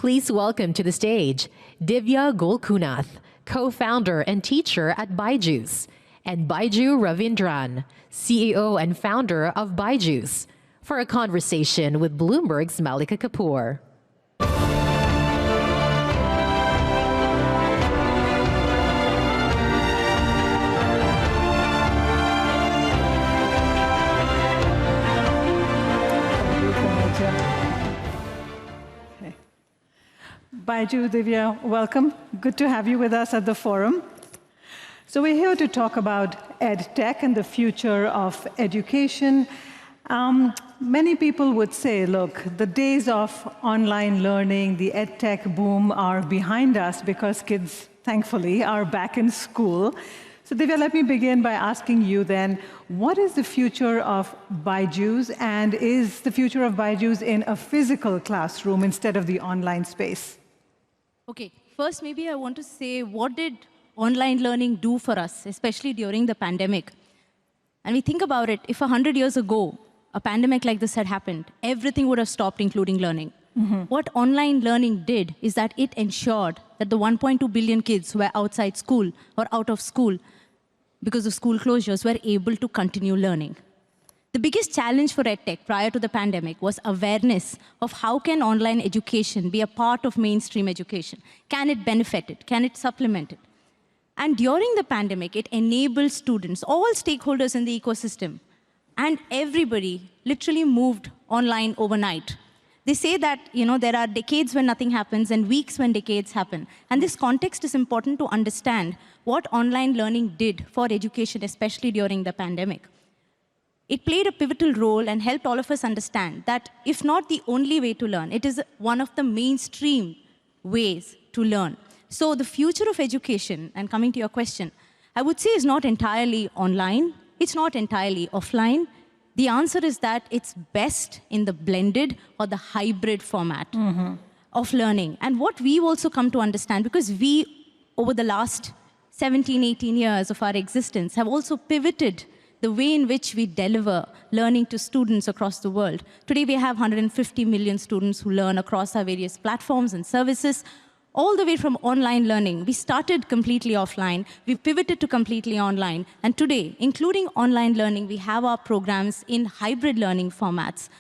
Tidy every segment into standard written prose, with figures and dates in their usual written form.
Please welcome to the stage Divya Gokulnath, co-founder and teacher at BYJUs, and Byju Raveendran, CEO and founder of BYJUs, for a conversation with Bloomberg's Mallika Kapur. Byju, Divya, welcome. Good to have you with us at the forum. So we're here to talk about EdTech and the future of education. Many people would say, look, the days of online learning, the EdTech boom are behind us because kids, thankfully, are back in school. So Divya, let me begin by asking you then, what is the future of BYJUs, and is the future of BYJUs in a physical classroom instead of the online space? Okay, first maybe I want to say, what did online learning do for us, especially during the pandemic? And we think about it, if 100 years ago, a pandemic like this had happened, everything would have stopped, including learning. What online learning did is that it ensured that the 1.2 billion kids who were outside school or out of school because of school closures were able to continue learning. The biggest challenge for EdTech prior to the pandemic was awareness of how can online education be a part of mainstream education. Can it benefit it? Can it supplement it? And during the pandemic, it enabled students, all stakeholders in the ecosystem, and everybody literally moved online overnight. They say that there are decades when nothing happens and weeks when decades happen. And this context is important to understand what online learning did for education, especially during the pandemic. It played a pivotal role and helped all of us understand that if not the only way to learn, it is one of the mainstream ways to learn. So the future of education, and coming to your question, I would say is not entirely online, it's not entirely offline. The answer is that it's best in the blended or the hybrid format of learning. And what we've also come to understand, because we, over the last 17, 18 years of our existence, have also pivoted the way in which we deliver learning to students across the world. Today, we have 150 million students who learn across our various platforms and services, all the way from online learning. We started completely offline, we pivoted to completely online, and today, including online learning, we have our programs in hybrid learning formats.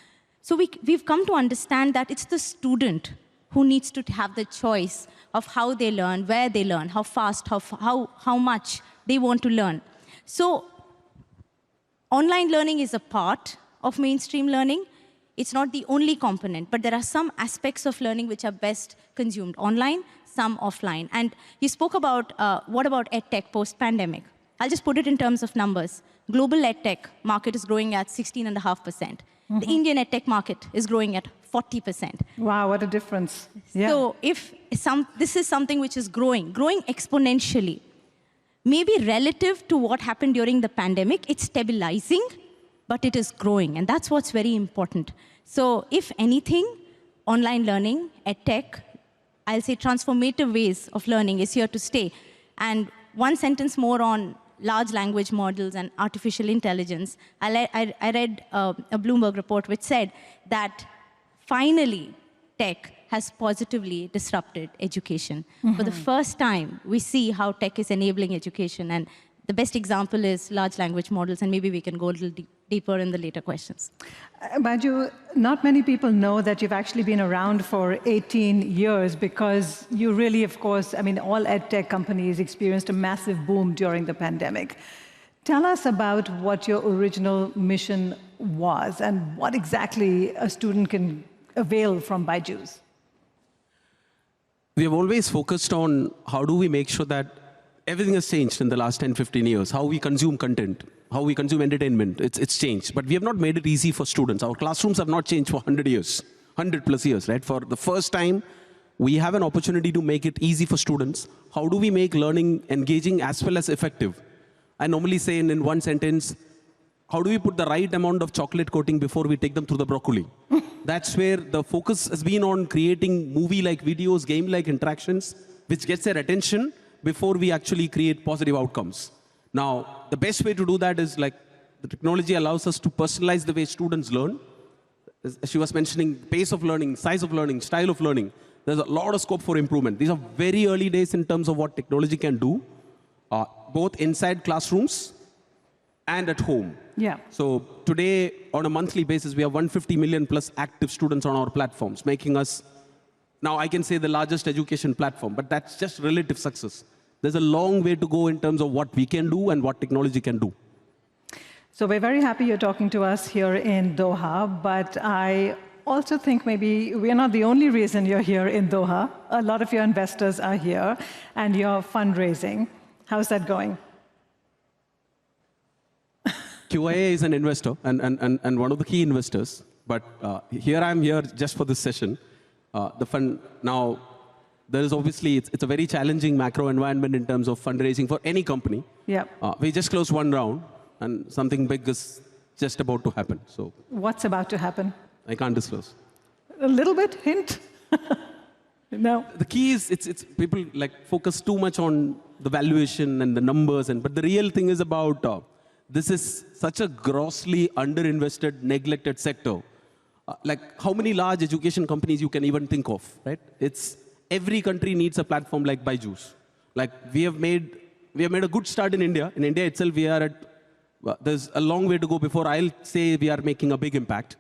So we've come to understand that it's the student who needs to have the choice of how they learn, where they learn, how fast, how much they want to learn. So online learning is a part of mainstream learning. It's not the only component, but there are some aspects of learning which are best consumed online, some offline. And you spoke about, what about EdTech post-pandemic? I'll just put it in terms of numbers. Global EdTech market is growing at 16.5%. The Indian EdTech market is growing at 40%. Wow, what a difference. Yeah. So if this is something which is growing exponentially, maybe relative to what happened during the pandemic, it's stabilizing, but it is growing, and that's what's very important. So if anything, online learning, EdTech, I'll say transformative ways of learning is here to stay. And one sentence more on large language models and artificial intelligence. I read a Bloomberg report which said that finally tech has positively disrupted education. For the first time, we see how tech is enabling education. And the best example is large language models, and maybe we can go a little deeper in the later questions. Byju, not many people know that you've actually been around for 18 years because you really, of course, I mean, all EdTech companies experienced a massive boom during the pandemic. Tell us about what your original mission was and what exactly a student can avail from BYJUs. We have always focused on how do we make sure that everything has changed in the last 10, 15 years. How we consume content, how we consume entertainment, it's changed. But we have not made it easy for students. Our classrooms have not changed for 100 years, 100 plus years, right? For the first time, we have an opportunity to make it easy for students. How do we make learning engaging as well as effective? I normally say in one sentence, how do we put the right amount of chocolate coating before we take them through the broccoli? That's where the focus has been on creating movie-like videos, game-like interactions, which gets their attention before we actually create positive outcomes. Now, the best way to do that is like the technology allows us to personalize the way students learn. As she was mentioning, pace of learning, size of learning, style of learning. there's a lot of scope for improvement. These are very early days in terms of what technology can do, both inside classrooms and at home. Yeah. So today, on a monthly basis, we have 150 million plus active students on our platforms, making us, now I can say, the largest education platform, but that's just relative success. There's a long way to go in terms of what we can do and what technology can do. So we're very happy you're talking to us here in Doha, but I also think maybe we're not the only reason you're here in Doha. A lot of your investors are here, and you're fundraising. How's that going? QIA is an investor and one of the key investors, but here I'm here just for this session. The fund, now, there is obviously, it's a very challenging macro environment in terms of fundraising for any company. Yeah. We just closed one round, and something big is just about to happen. So What's about to happen? I can't disclose. A little bit, hint? No. The key is, it's people like focus too much on the valuation and the numbers, but the real thing is about, this is such a grossly underinvested, neglected sector. Like how many large education companies you can even think of, right? Every country needs a platform like BYJUs. Like we have made a good start in India. In India itself, we are there's a long way to go before I'll say we are making a big impact.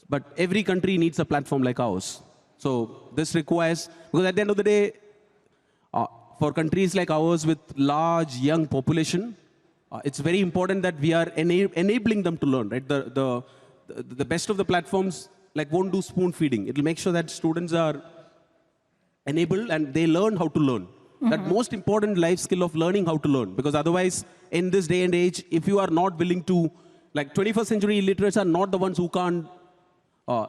But every country needs a platform like ours. So this requires, because at the end of the day, for countries like ours with large young population, it's very important that we are enabling them to learn, right? The best of the platforms like won't do spoon feeding. It'll make sure that students are enabled and they learn how to learn. Mm-hmm. That most important life skill of learning how to learn. Because otherwise, in this day and age, if you are not willing to, like 21st century illiterates are not the ones who can't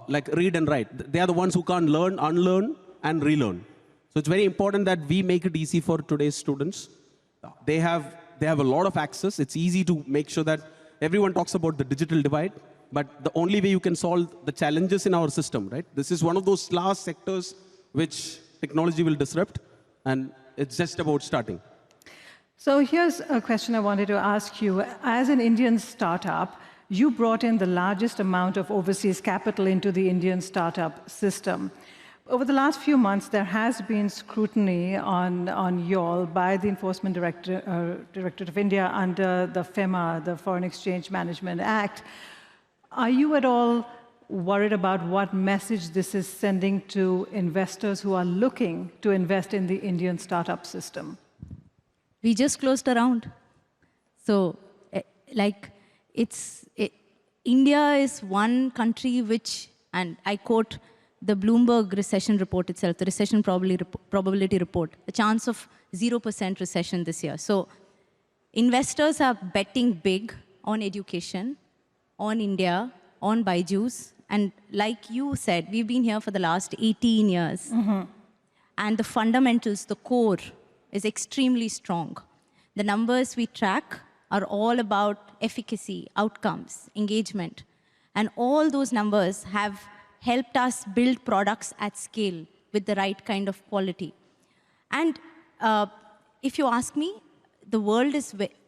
like read and write. They are the ones who can't learn, unlearn, and relearn. So it's very important that we make it easy for today's students. They have a lot of access. It's easy to make sure that everyone talks about the digital divide, but the only way you can solve the challenges in our system, right? This is one of those last sectors which technology will disrupt, and it's just about starting. So here's a question I wanted to ask you. As an Indian startup, you brought in the largest amount of overseas capital into the Indian startup system. Over the last few months, there has been scrutiny on y'all by the Enforcement Directorate of India under the FEMA, the Foreign Exchange Management Act. Are you at all worried about what message this is sending to investors who are looking to invest in the Indian startup system? We just closed a round. So, India is one country which, and I quote the Bloomberg recession report itself, the recession probability report, a chance of 0% recession this year. So investors are betting big on education, on India, on BYJUs. And like you said, we've been here for the last 18 years. Mm-hmm. And the fundamentals, the core, is extremely strong. The numbers we track are all about efficacy, outcomes, engagement. And all those numbers have helped us build products at scale with the right kind of quality. And if you ask me, the world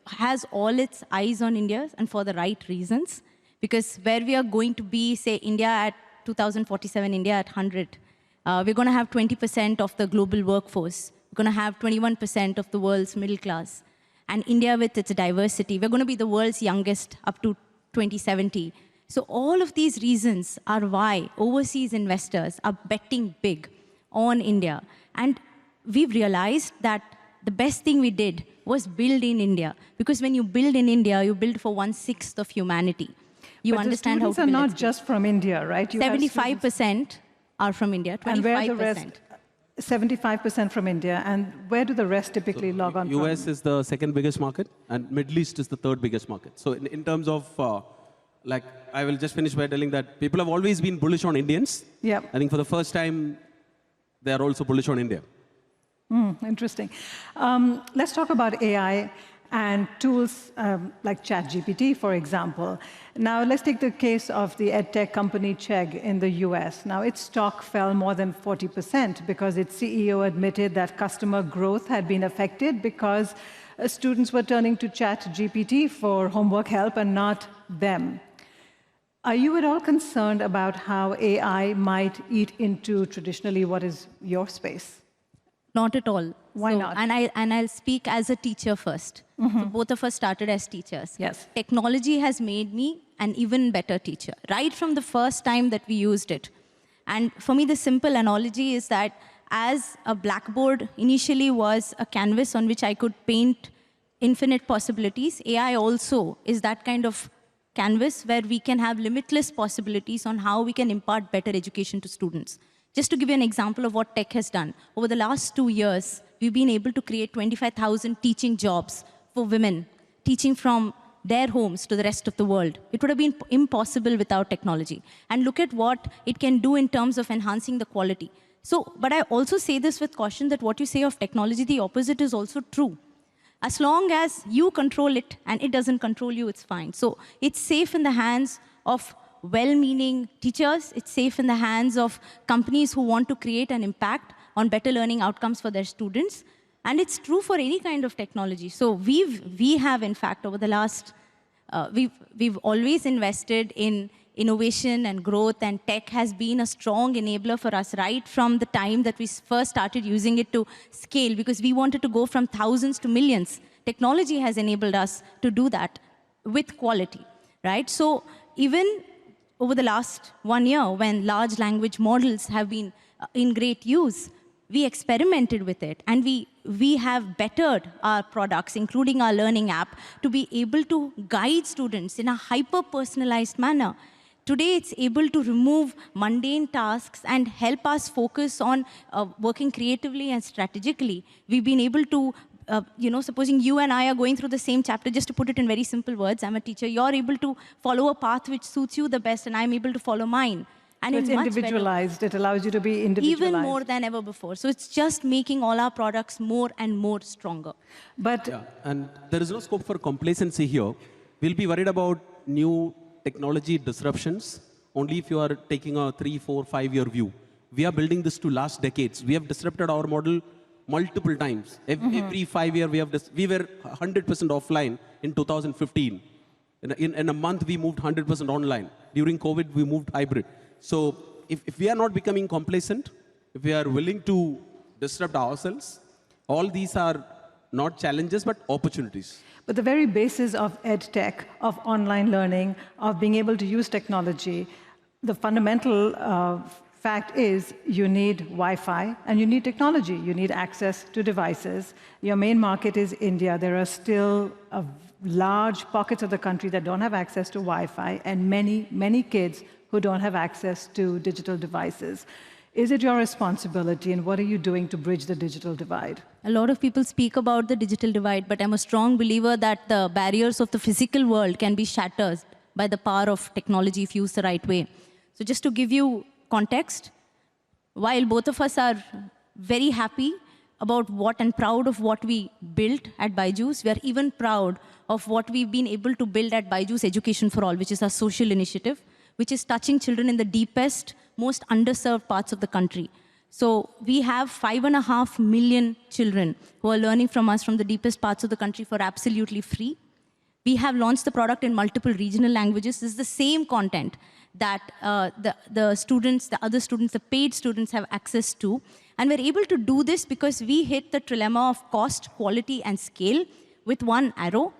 has all its eyes on India, and for the right reasons. Because where we are going to be, say, India at 2047, India at 100, we're going to have 20% of the global workforce. We're going to have 21% of the world's middle class. And India with its diversity, we're going to be the world's youngest up to 2070. So all of these reasons are why overseas investors are betting big on India. And we've realized that the best thing we did was build in India. Because when you build in India, you build for 1/6 of humanity. You but understand how to build. But the students are not just from India, right? 75% are from India, 25%. And where the rest? 75% from India. And where do the rest typically log on from? US is the second biggest market, and Middle East is the third biggest market. So in terms of, I will just finish by telling that people have always been bullish on Indians. Yeah. I think for the first time, they are also bullish on India. Interesting. Let's talk about AI and tools like ChatGPT, for example. Now, let's take the case of the EdTech company Chegg in the US. Now, its stock fell more than 40% because its CEO admitted that customer growth had been affected because students were turning to ChatGPT for homework help and not them. Are you at all concerned about how AI might eat into traditionally what is your space? Not at all. Why not? And I'll speak as a teacher first. So both of us started as teachers. Yes. Technology has made me an even better teacher, right from the first time that we used it. And for me, the simple analogy is that as a blackboard initially was a canvas on which I could paint infinite possibilities, AI also is that kind of canvas where we can have limitless possibilities on how we can impart better education to students. Just to give you an example of what tech has done, over the last 2 years, we've been able to create 25,000 teaching jobs for women, teaching from their homes to the rest of the world. It would have been impossible without technology. And look at what it can do in terms of enhancing the quality. So, but I also say this with caution that what you say of technology, the opposite is also true. As long as you control it and it doesn't control you, it's fine. So it's safe in the hands of well-meaning teachers. It's safe in the hands of companies who want to create an impact on better learning outcomes for their students. And it's true for any kind of technology. So we have, in fact, over the last, we've always invested in innovation and growth, and tech has been a strong enabler for us right from the time that we first started using it to scale, because we wanted to go from thousands to millions. Technology has enabled us to do that with quality, right? So even over the last 1 year, when large language models have been in great use, we experimented with it, and we have bettered our products, including our learning app, to be able to guide students in a hyper-personalized manner. Today, it's able to remove mundane tasks and help us focus on working creatively and strategically. We've been able to, supposing you and I are going through the same chapter, just to put it in very simple words, I'm a teacher, you're able to follow a path which suits you the best, and I'm able to follow mine. And so it's individualized. It allows you to be individualized. Even more than ever before. So it's just making all our products more and more stronger. But yeah, and there is no scope for complacency here. We'll be worried about new technology disruptions only if you are taking a 3, 4, 5-year view. We are building this to last decades. We have disrupted our model multiple times. Every 5 years, we were 100% offline in 2015. In a month, we moved 100% online. During COVID, we moved hybrid. So if we are not becoming complacent, if we are willing to disrupt ourselves, all these are not challenges, but opportunities. But the very basis of EdTech, of online learning, of being able to use technology, the fundamental fact is you need Wi-Fi and you need technology. You need access to devices. Your main market is India. There are still large pockets of the country that don't have access to Wi-Fi, and many, many kids who don't have access to digital devices. Is it your responsibility, and what are you doing to bridge the digital divide? A lot of people speak about the digital divide, but I'm a strong believer that the barriers of the physical world can be shattered by the power of technology if used the right way. So just to give you context, while both of us are very happy about what and proud of what we built at BYJUs, we are even proud of what we've been able to build at BYJUs Education for All, which is our social initiative, which is touching children in the deepest, most underserved parts of the country. So we have 5.5 million children who are learning from us from the deepest parts of the country for absolutely free. We have launched the product in multiple regional languages. This is the same content that the students, the other students, the paid students have access to. And we're able to do this because we hit the trilemma of cost, quality, and scale with one arrow.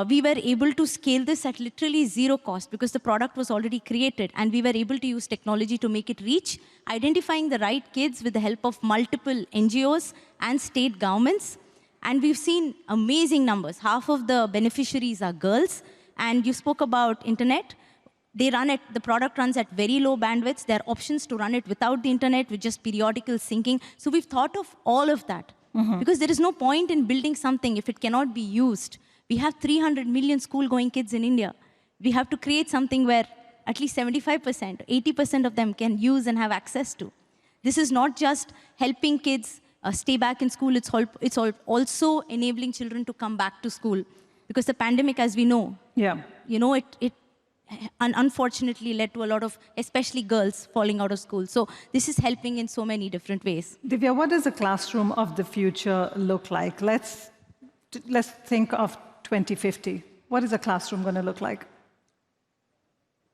We were able to scale this at literally zero cost because the product was already created, and we were able to use technology to make it reach, identifying the right kids with the help of multiple NGOs and state governments. And we've seen amazing numbers. Half of the beneficiaries are girls. And you spoke about internet. The product runs at very low bandwidths. There are options to run it without the internet with just periodical syncing. So we've thought of all of that because there is no point in building something if it cannot be used. We have 300 million school-going kids in India. We have to create something where at least 75%, 80% of them can use and have access to. This is not just helping kids stay back in school, it's also enabling children to come back to school. Because the pandemic, as we know, it unfortunately led to a lot of, especially girls, falling out of school. So this is helping in so many different ways. Divya, what does the classroom of the future look like? Let's think of 2050. What is a classroom going to look like?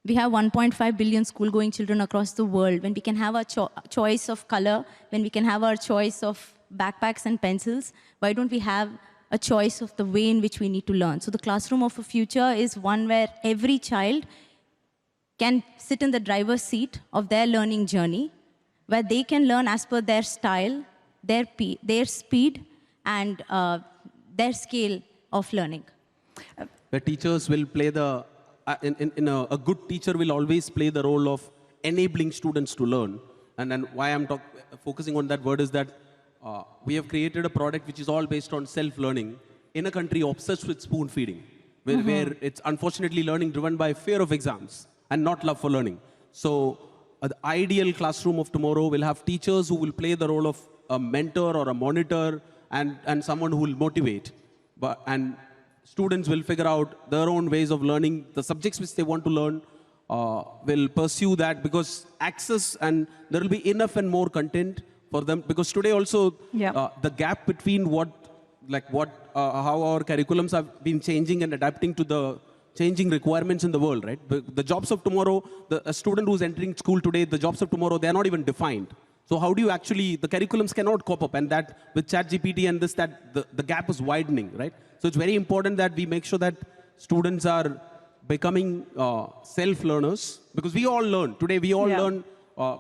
we have 1.5 billion school-going children across the world, when we can have our choice of color, when we can have our choice of backpacks and pencils, why don't we have a choice of the way in which we need to learn? So the classroom of the future is one where every child can sit in the driver's seat of their learning journey, where they can learn as per their style, their speed, and their scale of learning. The teachers will play a good teacher will always play the role of enabling students to learn. And why I'm focusing on that word is that we have created a product which is all based on self-learning in a country obsessed with spoon feeding, where it's unfortunately learning driven by fear of exams and not love for learning. So the ideal classroom of tomorrow will have teachers who will play the role of a mentor or a monitor and someone who will motivate. And students will figure out their own ways of learning the subjects which they want to learn, will pursue that because access and there will be enough and more content for them. Because today also the gap between how our curriculums have been changing and adapting to the changing requirements in the world, right? The jobs of tomorrow, a student who's entering school today, the jobs of tomorrow, they're not even defined. So how do you actually, the curriculums cannot cope up, and that with ChatGPT and the gap is widening, right? So it's very important that we make sure that students are becoming self-learners, because we all learn. Today we all learn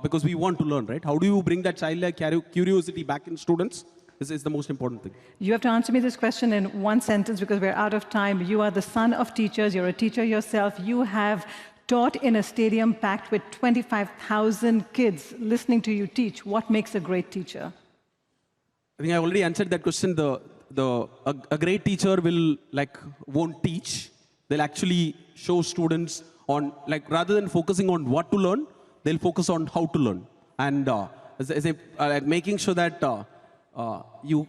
because we want to learn, right? How do you bring that childlike curiosity back in students? This is the most important thing. You have to answer me this question in one sentence because we're out of time. You are the son of teachers. You're a teacher yourself. You have taught in a stadium packed with 25,000 kids listening to you teach. What makes a great teacher? I think I already answered that question. A great teacher won't teach. They'll actually show students on, rather than focusing on what to learn, they'll focus on how to learn. And making sure that you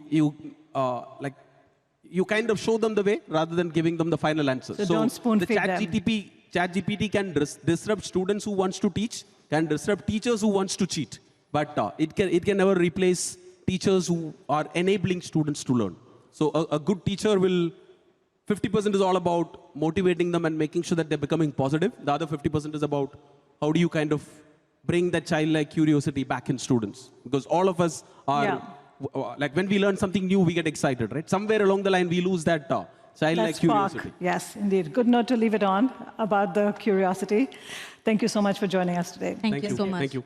kind of show them the way rather than giving them the final answer. So don't spoon feed them. ChatGPT can disrupt students who wants to teach, can disrupt teachers who wants to cheat, but it can never replace teachers who are enabling students to learn. So a good teacher will, 50% is all about motivating them and making sure that they're becoming positive. The other 50% is about how do you kind of bring that childlike curiosity back in students. Because all of us are, when we learn something new, we get excited, right? Somewhere along the line, we lose that childlike curiosity. Yes, indeed. Good note to leave it on about the curiosity. Thank you so much for joining us today. Thank you so much. Thank you.